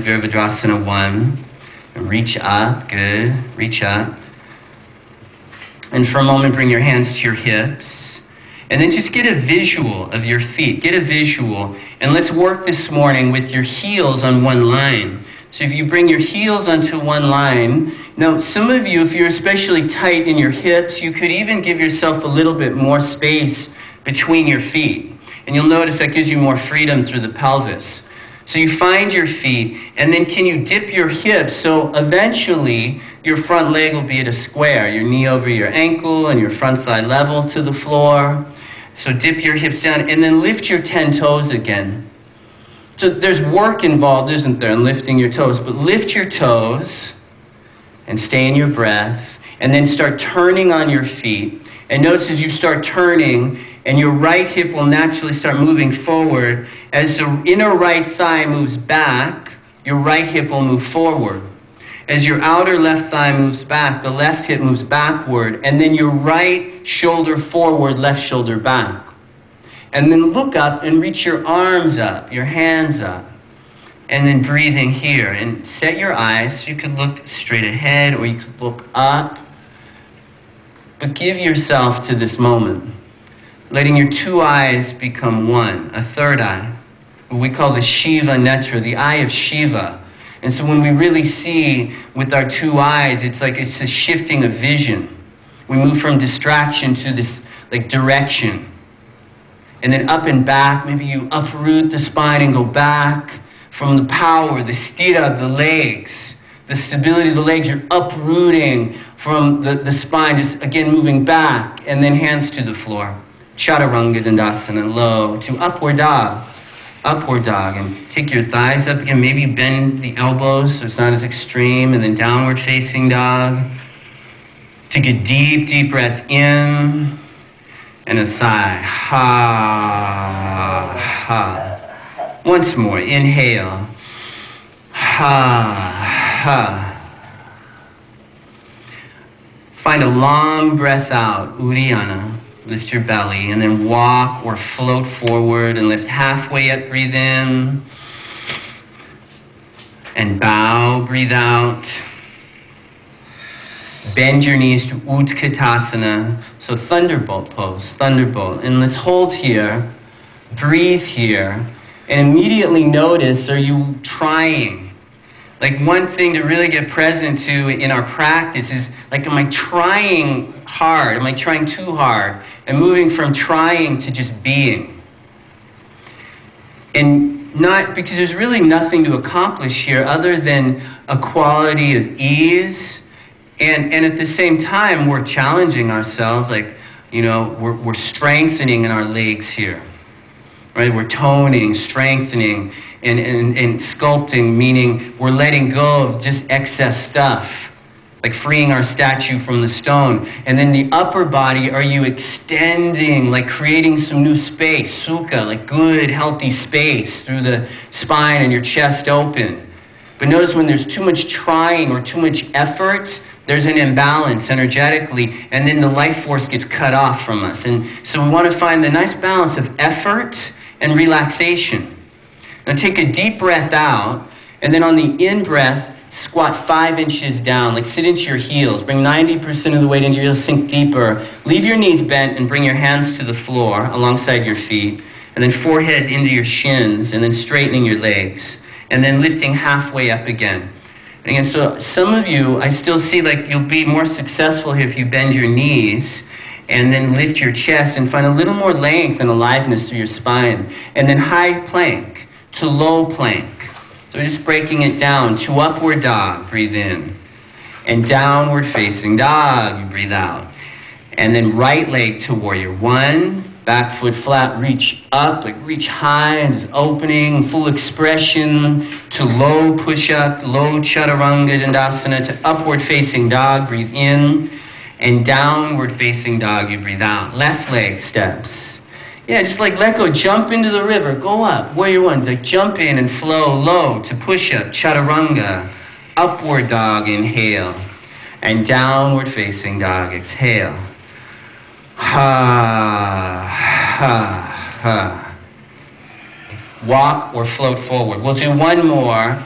1, Virabhadrasana 1. And reach up, good, reach up. And for a moment, bring your hands to your hips. And then just get a visual of your feet. Get a visual. And let's work this morning with your heels on one line. So if you bring your heels onto one line, now some of you, if you're especially tight in your hips, you could even give yourself a little bit more space between your feet. And you'll notice that gives you more freedom through the pelvis. So you find your feet, and then can you dip your hips so eventually your front leg will be at a square, your knee over your ankle and your front thigh level to the floor. So dip your hips down, and then lift your 10 toes again. So there's work involved, isn't there, in lifting your toes, but lift your toes and stay in your breath, and then start turning on your feet. And notice as you start turning, and your right hip will naturally start moving forward. As the inner right thigh moves back, your right hip will move forward. As your outer left thigh moves back, the left hip moves backward, and then your right shoulder forward, left shoulder back. And then look up and reach your arms up, your hands up. And then breathing here. And set your eyes. You could look straight ahead or you could look up. But give yourself to this moment. Letting your two eyes become one, a third eye. What we call the Shiva Netra, the eye of Shiva. And so when we really see with our two eyes, it's like it's a shifting of vision. We move from distraction to this like direction. And then up and back, maybe you uproot the spine and go back. From the power, the stira of the legs, the stability of the legs, you're uprooting from the spine, just again moving back, and then hands to the floor. Chaturanga Dandasana, low, to upward dog. Upward dog, and take your thighs up again, maybe bend the elbows so it's not as extreme, and then downward facing dog. Take a deep, deep breath in, and a sigh. Ha, ha. Once more, inhale. Ha, ha. Find a long breath out, Uddiyana. Lift your belly, and then walk or float forward and lift halfway up, breathe in. And bow, breathe out. Bend your knees to Utkatasana. So thunderbolt pose, thunderbolt. And let's hold here, breathe here, and immediately notice, are you trying? Like one thing to really get present to in our practice is, like, am I trying hard? Am I trying too hard? And moving from trying to just being. And not, because there's really nothing to accomplish here other than a quality of ease. And at the same time, we're challenging ourselves, like, you know, we're strengthening in our legs here. Right? We're toning, strengthening, and sculpting, meaning we're letting go of just excess stuff, like freeing our statue from the stone. And then the upper body, are you extending, like creating some new space, sukha, like good, healthy space through the spine and your chest open. But notice when there's too much trying or too much effort, there's an imbalance energetically, and then the life force gets cut off from us. And so we want to find the nice balance of effort and relaxation. Now take a deep breath out, and then on the in-breath, squat 5 inches down, like sit into your heels. Bring 90% of the weight into your heels, sink deeper. Leave your knees bent and bring your hands to the floor alongside your feet, and then forehead into your shins, and then straightening your legs, and then lifting halfway up again. And again, so some of you, I still see like you'll be more successful here if you bend your knees, and then lift your chest and find a little more length and aliveness through your spine. And then high plank to low plank. So we're just breaking it down to upward dog, breathe in. And downward facing dog, you breathe out. And then right leg to warrior one, back foot flat, reach up, like reach high and just opening, full expression to low push up, low chaturanga dandasana to upward facing dog, breathe in. And downward facing dog, you breathe out. Left leg steps. Yeah, just like let go, jump into the river, go up. Warrior one, like jump in and flow low to push up, chaturanga. Upward dog, inhale. And downward facing dog, exhale. Ha, ha, ha. Walk or float forward. We'll do one more.